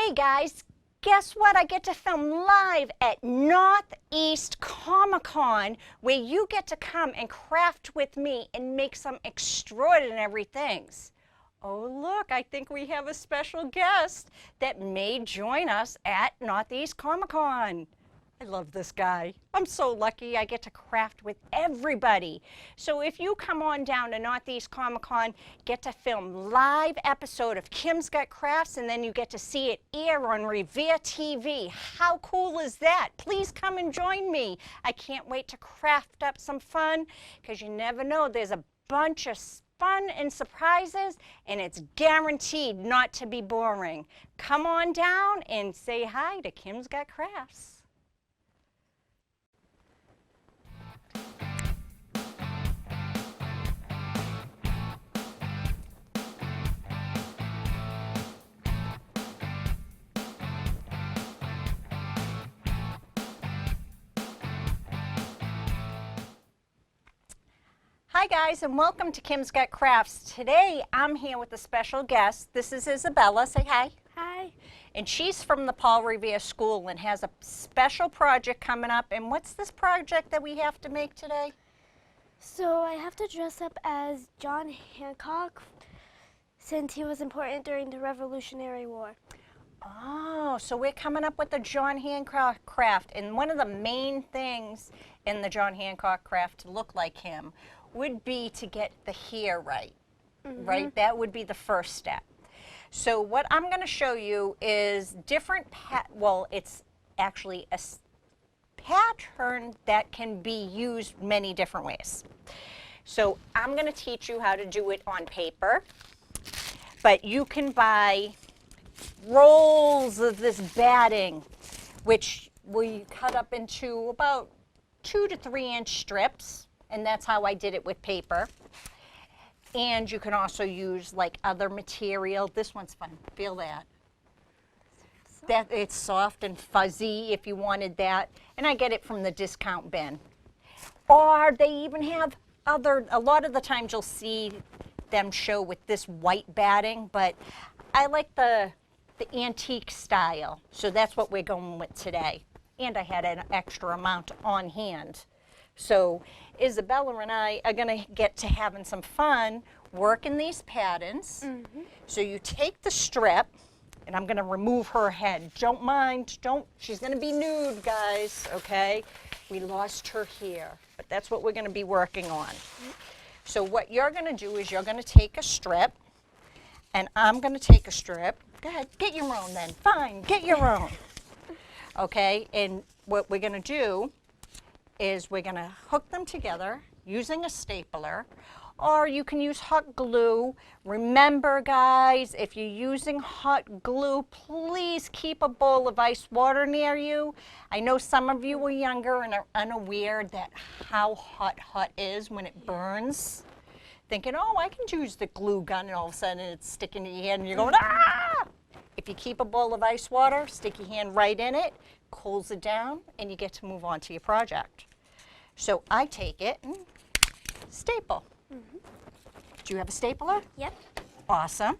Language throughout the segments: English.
Hey guys, guess what? I get to film live at Northeast Comic-Con, where you get to come and craft with me and make some extraordinary things. Oh look, I think we have a special guest that may join us at Northeast Comic-Con. I love this guy. I'm so lucky I get to craft with everybody. So if you come on down to Northeast Comic-Con, get to film live episode of Kim's Got Crafts, and then you get to see it air on Revere TV. How cool is that? Please come and join me. I can't wait to craft up some fun, because you never know, there's a bunch of fun and surprises, and it's guaranteed not to be boring. Come on down and say hi to Kim's Got Crafts. Hi guys, and welcome to Kim's Got Crafts. Today I'm here with a special guest. This is Isabella. Say hi. Hi. And she's from the Paul Revere School and has a special project coming up. And what's this project that we have to make today? So I have to dress up as John Hancock since he was important during the Revolutionary War. Oh, so we're coming up with the John Hancock craft. And one of the main things in the John Hancock craft to look like him would be to get the hair right, right? That would be the first step. So what I'm going to show you is different, well, it's actually a pattern that can be used many different ways. So I'm going to teach you how to do it on paper, but you can buy rolls of this batting, which we cut up into about 2 to 3 inch strips. And that's how I did it with paper. And you can also use like other material. This one's fun. Feel that. That it's soft and fuzzy if you wanted that. And I get it from the discount bin. Or they even have a lot of the times you'll see them show with this white batting, but I like the antique style. So that's what we're going with today. And I had an extra amount on hand. So Isabella and I are going to get to having some fun working these patterns. So you take the strip, and I'm going to remove her head. Don't mind, she's going to be nude, guys, okay? We lost her hair, but that's what we're going to be working on. So what you're going to do is you're going to take a strip, and I'm going to take a strip. Go ahead, get your own then. Fine, get your own. Okay, and what we're going to do is we're going to hook them together using a stapler, or you can use hot glue. Remember guys, if you're using hot glue, please keep a bowl of ice water near you. I know some of you are younger and are unaware that how hot is when it burns. Thinking, oh, I can use the glue gun, and all of a sudden it's sticking to your hand and you're going, ah! If you keep a bowl of ice water, stick your hand right in it, cools it down, and you get to move on to your project. So I take it and staple. Do you have a stapler? Yep. Awesome.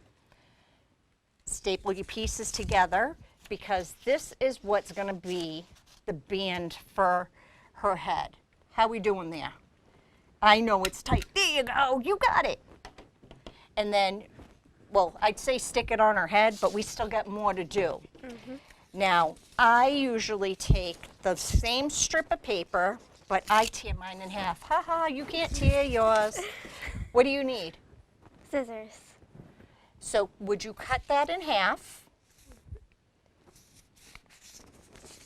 Staple your pieces together, because this is what's going to be the band for her head. How we doing there? I know it's tight. There you go. You got it. And then, well, I'd say stick it on her head, but we still got more to do. Now, I usually take the same strip of paper, but I tear mine in half. Ha, you can't tear yours. What do you need? Scissors. So would you cut that in half?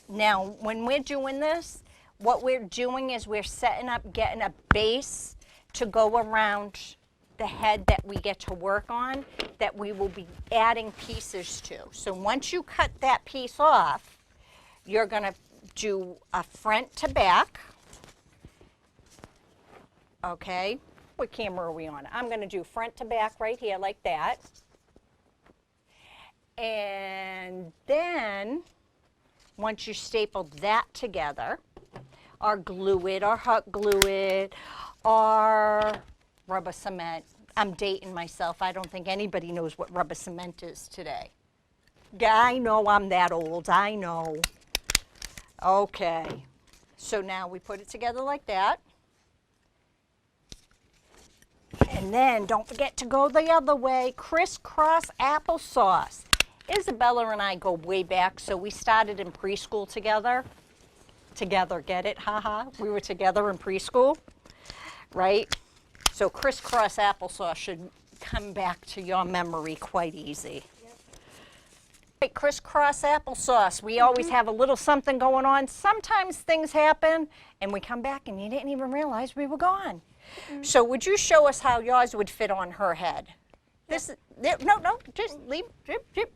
Now, when we're doing this, what we're doing is we're setting up, getting a base to go around the head that we get to work on, that we will be adding pieces to. So once you cut that piece off, you're going to do a front to back. Okay, what camera are we on? I'm going to do front to back right here like that. And then once you staple that together, or glue it, or hot glue it, or rubber cement. I'm dating myself. I don't think anybody knows what rubber cement is today. Yeah, I know I'm that old. I know. Okay. So now we put it together like that. And then don't forget to go the other way. Crisscross applesauce. Isabella and I go way back, so we started in preschool together. Together, get it? Haha. We were together in preschool, right? So crisscross applesauce should come back to your memory quite easy. Yep. Right, crisscross applesauce. We always have a little something going on. Sometimes things happen and we come back and you didn't even realize we were gone. So would you show us how yours would fit on her head? This, no, just leave, zip.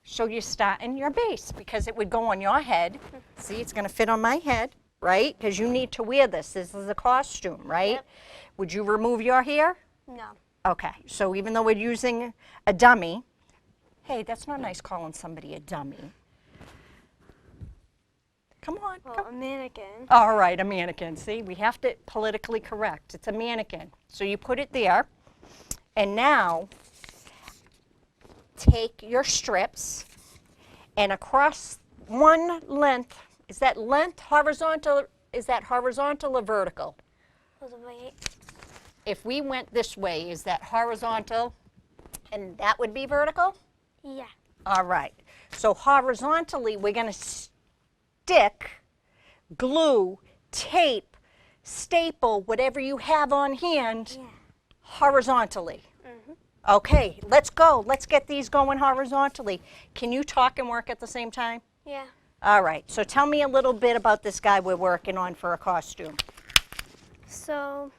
So you start in your base because it would go on your head. See, it's going to fit on my head, right? Because you need to wear this. This is a costume, right? Yep. Would you remove your hair? No. Okay, so even though we're using a dummy, hey, that's not nice calling somebody a dummy. Come on, Well, come. a mannequin. All right, a mannequin. See, we have to politically correct. It's a mannequin. So you put it there, and now take your strips and across one length. Is that length horizontal? Is that horizontal or vertical? Wait. If we went this way, is that horizontal? And that would be vertical? Yeah. All right. So horizontally, we're going to stick, glue, tape, staple, whatever you have on hand, Yeah. horizontally. Mm-hmm. Okay, let's go. Let's get these going horizontally. Can you talk and work at the same time? Yeah. All right. So tell me a little bit about this guy we're working on for a costume. So,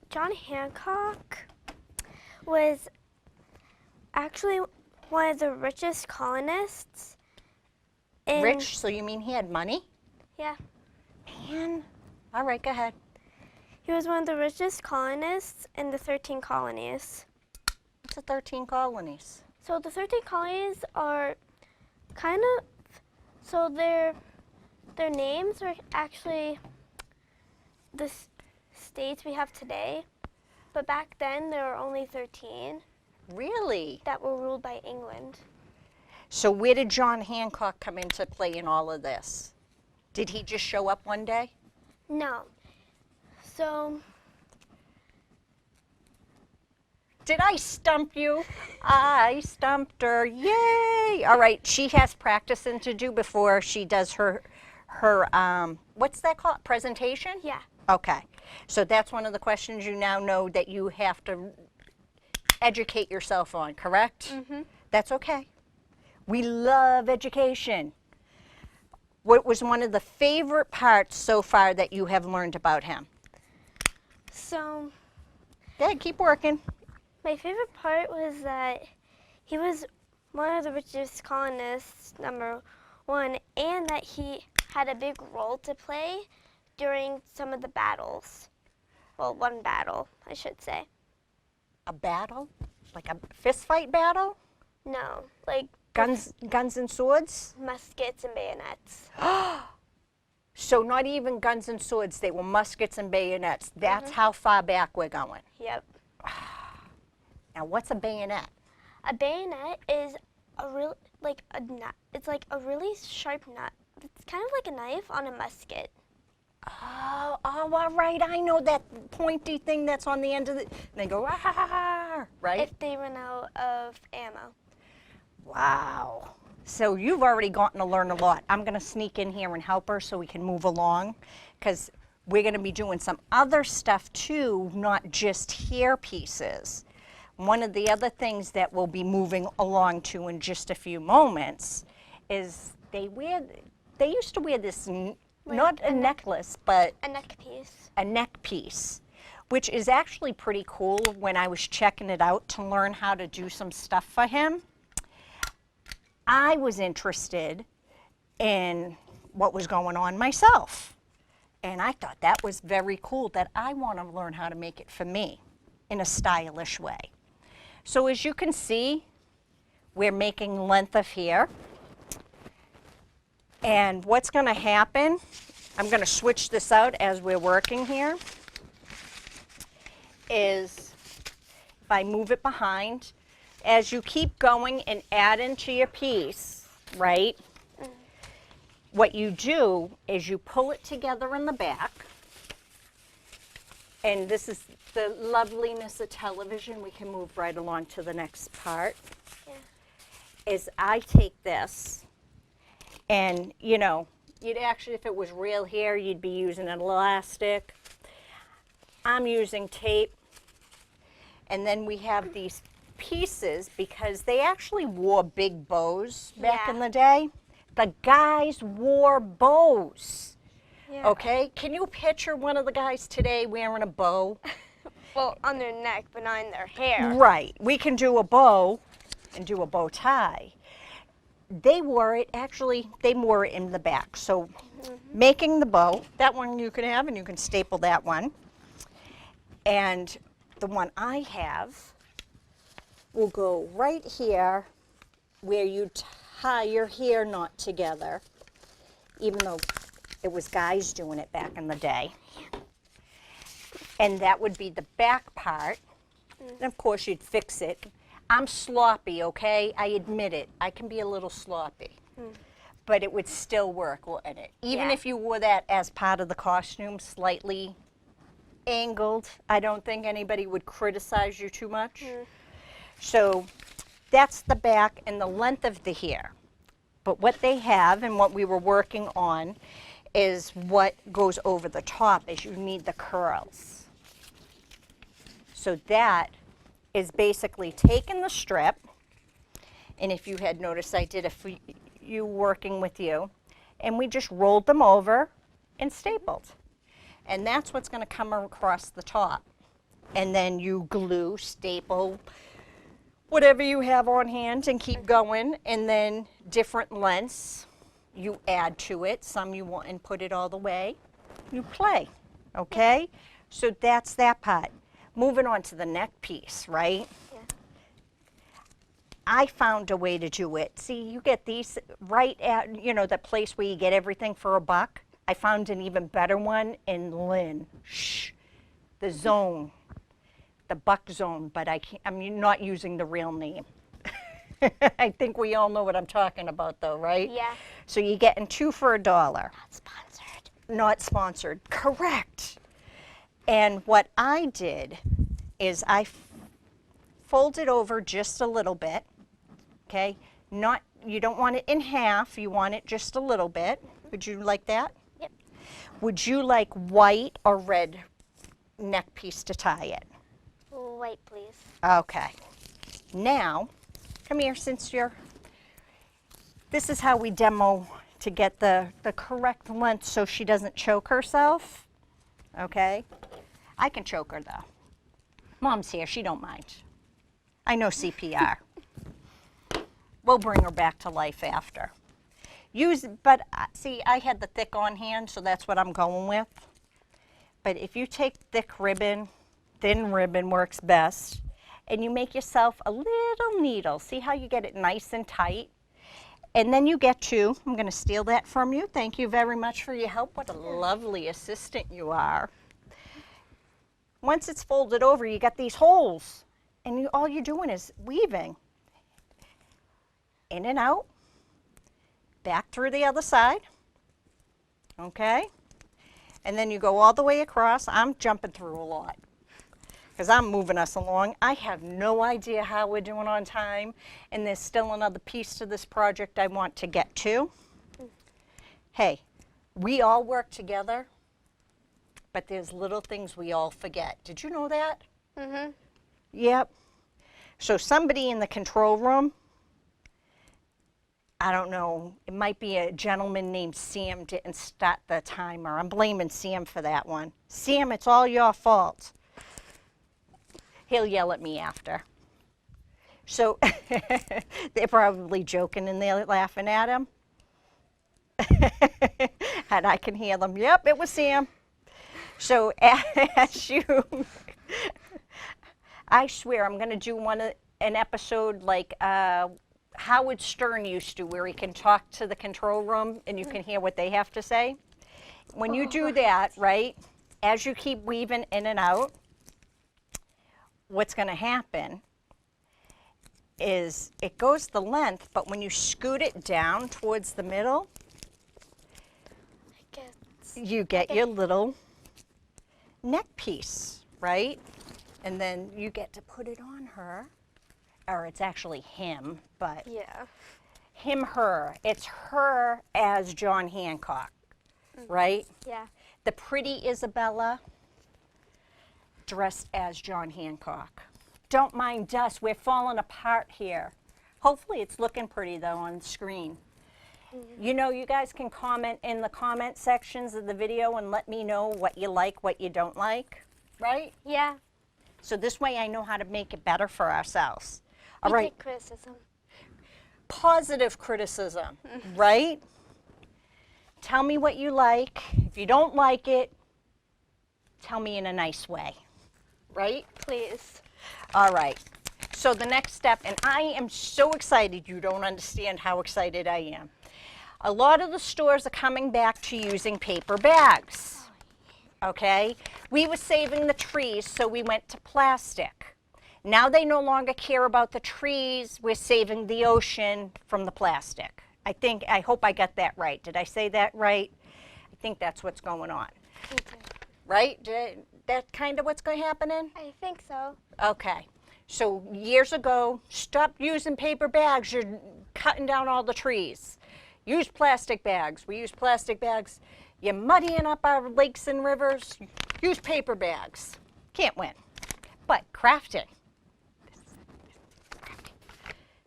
John Hancock was actually one of the richest colonists. Rich, so you mean he had money? Yeah. Man. All right, go ahead. He was one of the richest colonists in the 13 colonies. What's the 13 colonies? So the 13 colonies are kind of, so their names are actually the states we have today, but back then there were only 13 Really? that were ruled by England. So where did John Hancock come into play in all of this? Did he just show up one day? No. So, Did I stump you? I stumped her. Yay! All right, she has practicing to do before she does her what's that called? Presentation? yeah. Okay. So that's one of the questions you now know that you have to educate yourself on, correct? Mm-hmm. That's okay. We love education. What was one of the favorite parts so far that you have learned about him? So, Go ahead, keep working. my favorite part was that he was one of the richest colonists, number one, and that he had a big role to play during some of the battles. Well, one battle, I should say. A battle? Like a fist fight battle? No, like Guns and swords? muskets and bayonets. So not even guns and swords, they were muskets and bayonets. That's how far back we're going. Yep. Now what's a bayonet? A bayonet is a real like a nut. It's like a really sharp nut. It's kind of like a knife on a musket. Oh, all right, I know that pointy thing that's on the end of the, and they go, ah, right? If they run out of ammo. Wow. So you've already gotten to learn a lot. I'm going to sneak in here and help her so we can move along because we're going to be doing some other stuff too, not just hair pieces. One of the other things that we'll be moving along to in just a few moments is they used to wear this, not a necklace, but A neck piece. a neck piece, which is actually pretty cool when I was checking it out to learn how to do some stuff for him. I was interested in what was going on myself. And I thought that was very cool that I want to learn how to make it for me in a stylish way. So as you can see, we're making length of hair. And what's going to happen, I'm going to switch this out as we're working here, is if I move it behind, as you keep going and adding to your piece, right, what you do is you pull it together in the back. And this is the loveliness of television. We can move right along to the next part. Yeah. Is I take this and, you know, you'd actually, if it was real hair, you'd be using an elastic. I'm using tape. And then we have these pieces because they actually wore big bows back in the day. The guys wore bows. Yeah. Okay? Can you picture one of the guys today wearing a bow? Well, on their neck, but not in their hair. Right. We can do a bow and do a bow tie. They wore it, actually, they wore it in the back. So making the bow, that one you can have, and you can staple that one. And the one I have will go right here where you tie your hair knot together, even though it was guys doing it back in the day. And that would be the back part. And of course, you'd fix it. I'm sloppy, okay? I admit it. I can be a little sloppy. But it would still work, wouldn't it? Even if you wore that as part of the costume, slightly angled, I don't think anybody would criticize you too much. So that's the back and the length of the hair. But what they have and what we were working on is what goes over the top is you need the curls. So that is basically taking the strip, and if you had noticed, I did it for you working with you, and we just rolled them over and stapled. And that's what's going to come across the top. And then you glue, staple, whatever you have on hand and keep going, and then different lengths you add to it. Some you want and put it all the way. You play, okay? So that's that part. Moving on to the neck piece, right? Yeah. I found a way to do it. See, you get these right at, you know, the place where you get everything for $1. I found an even better one in Lynn. Shh. The Zone. The Buck Zone, but I'm not using the real name. I think we all know what I'm talking about though, right? Yeah. So you're getting 2 for $1. Not sponsored. Not sponsored, correct. And what I did is I folded over just a little bit, okay? You don't want it in half, you want it just a little bit. Would you like that? Yep. Would you like white or red neck piece to tie it? White, please. Okay. Now, come here this is how we demo to get the correct length so she doesn't choke herself. Okay? I can choke her though. Mom's here, she don't mind. I know CPR. We'll bring her back to life after. But see, I had the thick on hand, so that's what I'm going with. But if you take thick ribbon, thin ribbon works best, and you make yourself a little needle. See how you get it nice and tight? And then you get to, I'm going to steal that from you. Thank you very much for your help. What a lovely assistant you are. Once it's folded over, you got these holes, and all you're doing is weaving. In and out, back through the other side, okay? And then you go all the way across. I'm jumping through a lot because I'm moving us along. I have no idea how we're doing on time, and there's still another piece to this project I want to get to. Hey, we all work together, but there's little things we all forget. Did you know that? Mm-hmm. Yep. So somebody in the control room, I don't know, it might be a gentleman named Sam didn't start the timer. I'm blaming Sam for that one. Sam, it's all your fault. He'll yell at me after. So they're probably joking and they're laughing at him. And I can hear them, yep, it was Sam. So as you, I swear I'm going to do an episode like Howard Stern used to, where he can talk to the control room and you can hear what they have to say. When you do that, right, as you keep weaving in and out, what's going to happen is it goes the length, but when you scoot it down towards the middle, I guess. you get your little neck piece, right? And then you get to put it on her, or it's actually him, but Yeah. him, her. It's her as John Hancock, right? Yeah. The pretty Isabella dressed as John Hancock. Don't mind us, we're falling apart here. Hopefully it's looking pretty though on screen. You know, you guys can comment in the comment sections of the video and let me know what you like, what you don't like, right? Yeah. So this way I know how to make it better for ourselves. All We right, take criticism. positive criticism, right? Tell me what you like. If you don't like it, tell me in a nice way, right? Please. All right. So the next step, and I am so excited, you don't understand how excited I am. A lot of the stores are coming back to using paper bags, okay? We were saving the trees, so we went to plastic. Now they no longer care about the trees, we're saving the ocean from the plastic. I hope I got that right. Did I say that right? I think that's what's going on, Me too. right? That kind of what's going to happen in? I think so. Okay. So years ago, stop using paper bags. You're cutting down all the trees. Use plastic bags. We use plastic bags. You're muddying up our lakes and rivers. Use paper bags. Can't win. But crafting.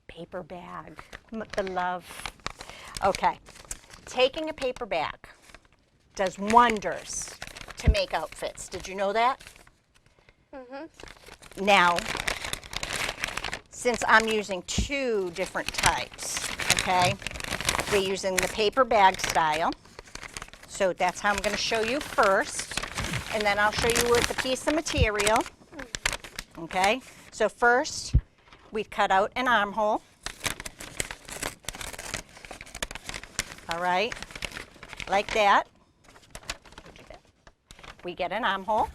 Paper bag. The love. Okay. Taking a paper bag does wonders to make outfits. Did you know that? Mm-hmm. Now, since I'm using two different types, okay, we're using the paper bag style. So that's how I'm going to show you first. And then I'll show you with the piece of material. Okay, so first we cut out an armhole. All right, like that. We get an armhole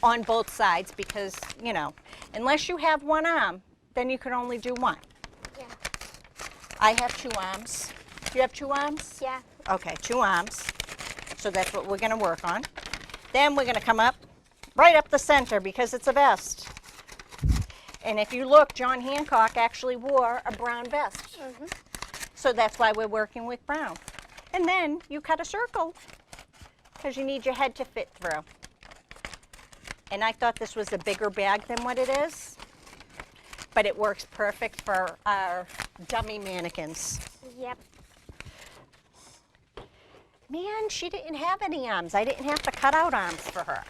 on both sides because, you know, unless you have one arm, then you can only do one. Yeah. I have two arms. Do you have two arms? Yeah. Okay, two arms. So that's what we're going to work on. Then we're going to come up right up the center because it's a vest. And if you look, John Hancock actually wore a brown vest. Mm-hmm. So that's why we're working with brown. And then you cut a circle because you need your head to fit through. And I thought this was a bigger bag than what it is, but it works perfect for our dummy mannequins. Yep. Man, she didn't have any arms. I didn't have to cut out arms for her.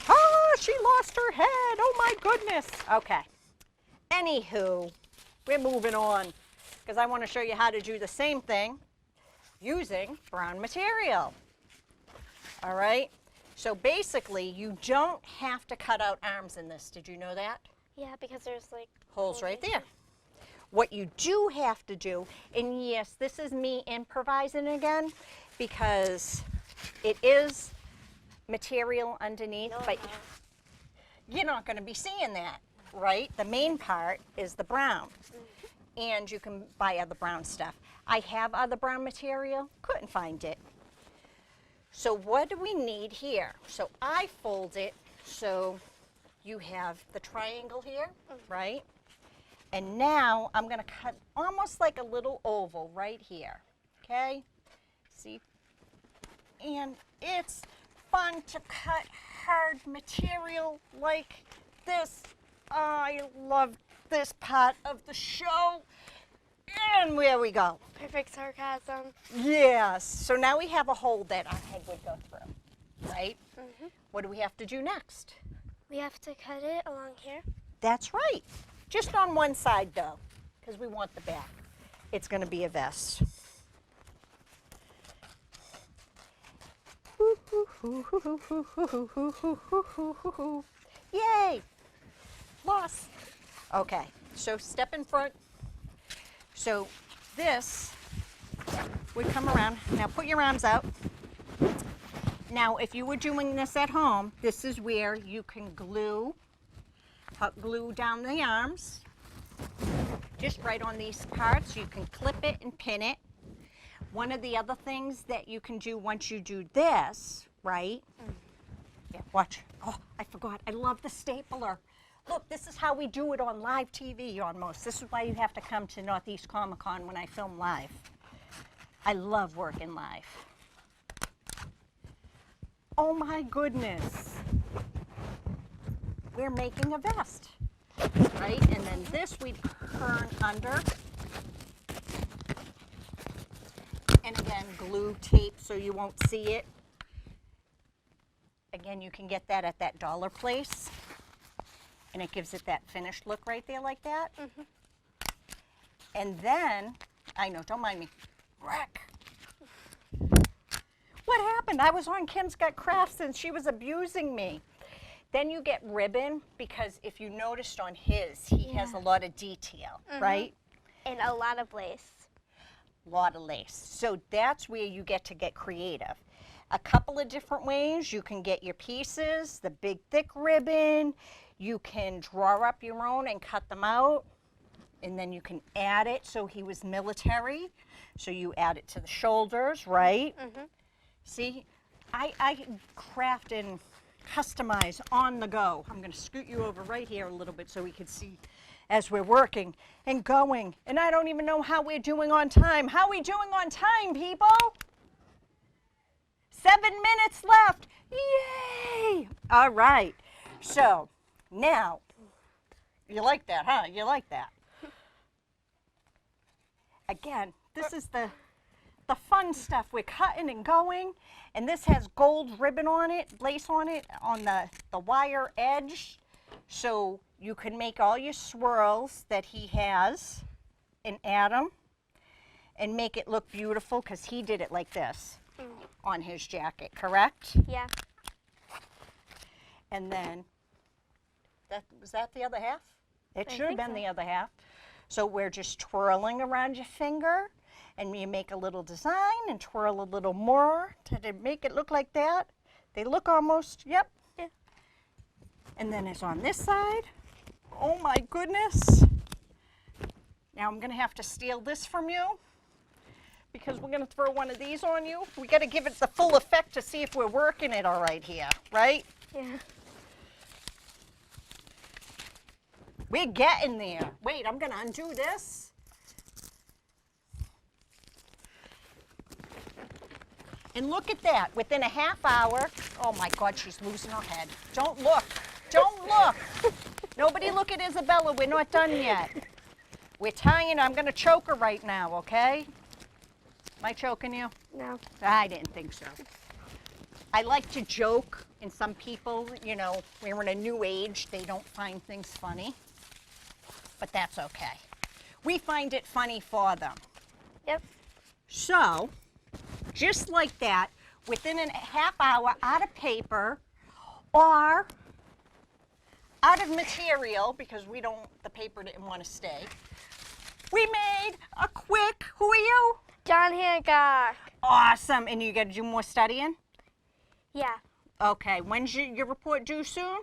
Ah, she lost her head. Oh my goodness. Okay. Anywho, we're moving on because I want to show you how to do the same thing using brown material. All right. So basically, you don't have to cut out arms in this. Did you know that? Yeah, because there's like Holes right there. What you do have to do, and yes, this is me improvising again because it is material underneath, but you're not going to be seeing that, right? The main part is the brown, and you can buy other brown stuff. I have other brown material, couldn't find it. So what do we need here? So I fold it so you have the triangle here, right? And now I'm going to cut almost like a little oval right here, okay? See? And it's fun to cut hard material like this. I love this part of the show. And there we go. perfect sarcasm. Yes. So now we have a hole that our head would go through, right? Mm-hmm. What do we have to do next? We have to cut it along here. That's right. Just on one side, though, because we want the back. It's going to be a vest. Yay! Lost. Okay, so step in front. So this would come around. Now put your arms out. Now, if you were doing this at home, this is where you can glue Hot glue down the arms. Just right on these parts. You can clip it and pin it. One of the other things that you can do once you do this, right? Yeah, watch. Oh, I forgot. I love the stapler. Look, this is how we do it on live TV almost. This is why you have to come to Northeast Comic Con when I film live. I love working live. Oh my goodness. We're making a vest, right? And then this we turn under. And again, glue tape so you won't see it. Again, you can get that at that dollar place. And it gives it that finished look right there like that. And then, I know, don't mind me. Wreck. What happened? I was on Kim's Got Crafts and she was abusing me. Then you get ribbon because if you noticed on his, he has a lot of detail, right? And a lot of lace. Lot of lace. So that's where you get to get creative. A couple of different ways. You can get your pieces, the big thick ribbon. You can draw up your own and cut them out. And then you can add it. So he was military. So you add it to the shoulders, right? See, I craft and customize on the go. I'm going to scoot you over right here a little bit so we can see as we're working and going. And I don't even know how we're doing on time. How are we doing on time, people? 7 minutes left. Yay! All right. So now, you like that, huh? You like that? Again, this is the fun stuff. We're cutting and going, and this has gold ribbon on it, lace on it, on the wire edge. So you can make all your swirls that he has and add them and make it look beautiful because he did it like this on his jacket, correct? Yeah. And then, was that the other half? It I should have think been so. the other half. So we're just twirling around your finger and you make a little design and twirl a little more to make it look like that. They look almost, yep. Yeah. And then it's on this side. Oh my goodness. Now I'm gonna have to steal this from you because we're gonna throw one of these on you. We gotta give it the full effect to see if we're working it all right here, right? Yeah. We're getting there. Wait, I'm gonna undo this. And look at that, within a half hour, oh my God, she's losing her head. Don't look, don't look. Nobody look at Isabella, we're not done yet. We're tying, I'm gonna choke her right now, okay? Am I choking you? No. I didn't think so. I like to joke, and some people, you know, we're in a new age, they don't find things funny. But that's okay. We find it funny for them. Yep. So, just like that, within a half hour, out of paper or out of material, because the paper didn't want to stay, we made a quick, who are you? John Hancock. Awesome. And you got to do more studying? Yeah. Okay. When's your report due soon?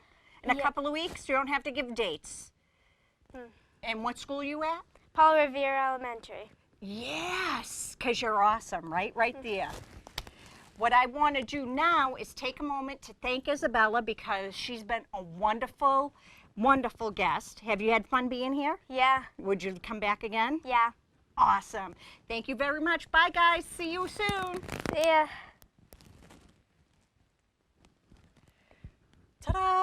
In a Yeah. couple of weeks? You don't have to give dates. And what school are you at? Paul Revere Elementary. Yes, because you're awesome, right? Right there. What I want to do now is take a moment to thank Isabella because she's been a wonderful, wonderful guest. Have you had fun being here? Yeah. Would you come back again? Yeah. Awesome. Thank you very much. Bye, guys. See you soon. Yeah. Ta-da!